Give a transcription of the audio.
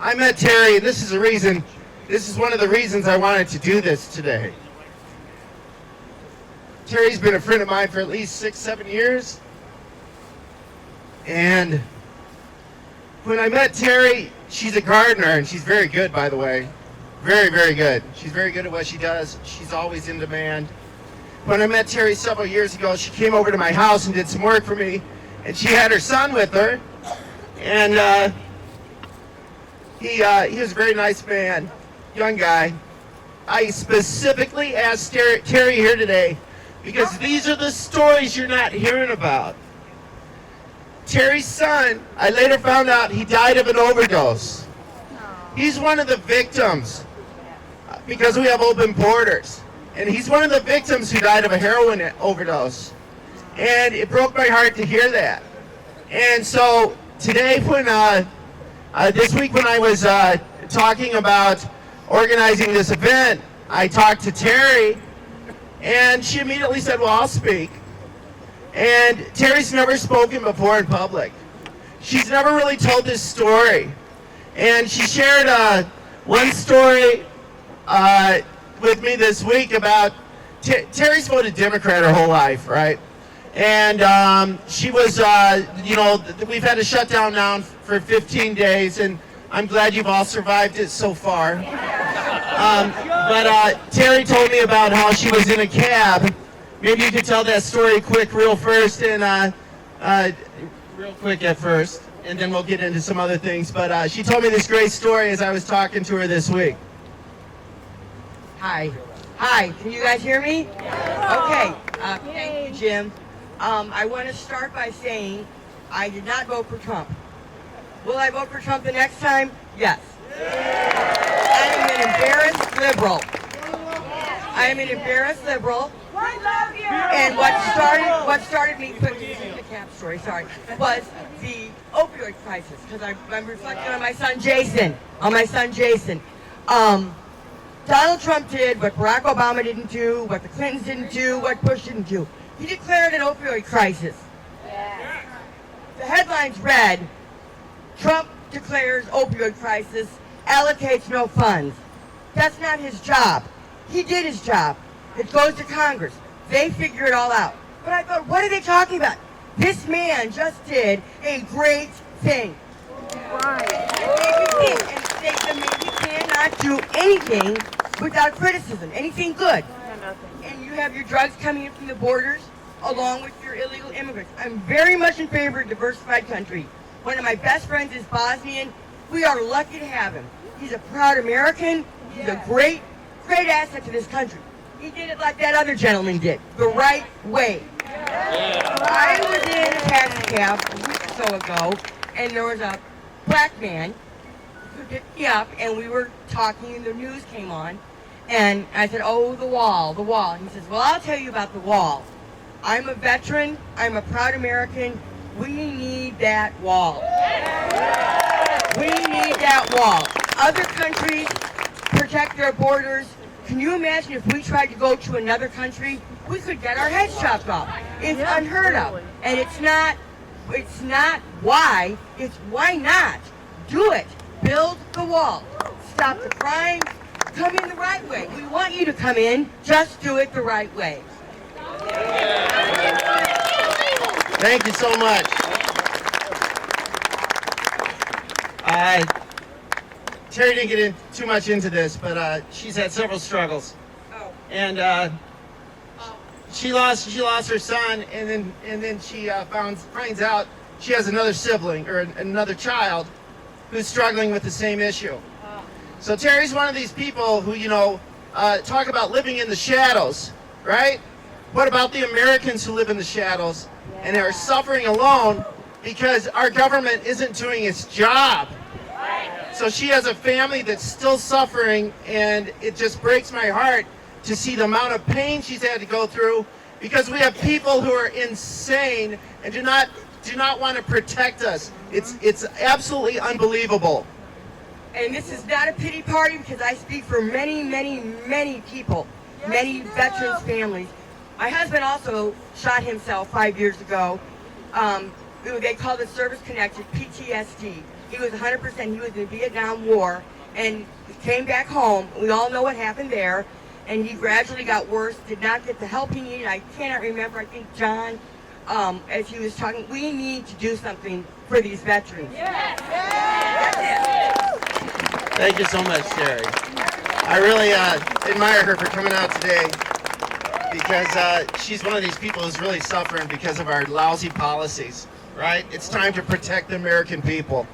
I met Terry, and this is one of the reasons I wanted to do this today. Terry's been a friend of mine for at least 6-7 years. And when I met Terry, she's a gardener, and she's very good, by the way. Very, very good. She's very good at what she does. She's always in demand. When I met Terry several years ago, she came over to my house and did some work for me, and she had her son with her. And he was a very nice man, young guy. I specifically asked Terry here today because these are the stories you're not hearing about. Terry's son, I later found out he died of an overdose. He's one of the victims because we have open borders. And he's one of the victims who died of a heroin overdose. And it broke my heart to hear that. And so today, this week when I was talking about organizing this event, I talked to Terry, and she immediately said, well, I'll speak. And Terry's never spoken before in public. She's never really told this story. And she shared one story with me this week about, Terry's voted Democrat her whole life, right? And she was, we've had a shutdown now for 15 days, and I'm glad you've all survived it so far. But Terry told me about how she was in a cab. Maybe you could tell that story real quick at first, and then we'll get into some other things. But she told me this great story as I was talking to her this week. Hi, can you guys hear me? Okay, thank you, Jim. I want to start by saying I did not vote for Trump. Will I vote for Trump the next time? Yes. I am an embarrassed liberal. I am an embarrassed liberal. And what started me putting the cap story, was the opioid crisis, because I'm reflecting on my son Jason. Donald Trump did what Barack Obama didn't do, what the Clintons didn't do, what Bush didn't do. He declared an opioid crisis. The headlines read, Trump declares opioid crisis, allocates no funds. That's not his job. He did his job. It goes to Congress. They figure it all out. But I thought, what are they talking about? This man just did a great thing. And you cannot do anything without criticism, anything good. And you have your drugs coming in from the borders along with your illegal immigrants. I'm very much in favor of a diversified country. One of my best friends is Bosnian. We are lucky to have him. He's a proud American. He's a great asset to this country. He did it like that other gentleman did, the right way. I was in a taxi cab a week or so ago, and there was a black man who picked me up, and we were talking, and the news came on, and I said, oh, the wall. He says, well, I'll tell you about the wall. I'm a veteran. I'm a proud American. We need that wall. We need that wall. Other countries protect their borders. Can you imagine if we tried to go to another country? We could get our heads chopped off. It's unheard of. And it's not why, it's why not. Do it. Build the wall. Stop the crime. Come in the right way. We want you to come in. Just do it the right way. Thank you so much. Terry didn't get too much into this, but she's had several struggles. And she lost her son, and then she finds out she has another sibling or another child who's struggling with the same issue. So Terry's one of these people who, talk about living in the shadows, right? What about the Americans who live in the shadows and are suffering alone because our government isn't doing its job? So she has a family that's still suffering, and it just breaks my heart to see the amount of pain she's had to go through, because we have people who are insane and do not want to protect us. It's absolutely unbelievable. And this is not a pity party, because I speak for many, many, many people, many veterans' families. My husband also shot himself 5 years ago. They call it service-connected PTSD. He was 100%. He was in the Vietnam War and came back home. We all know what happened there. And he gradually got worse, did not get the help he needed. I cannot remember. I think John, as he was talking, we need to do something for these veterans. Yes. Thank you so much, Terry. I really admire her for coming out today because she's one of these people who's really suffering because of our lousy policies, right? It's time to protect the American people.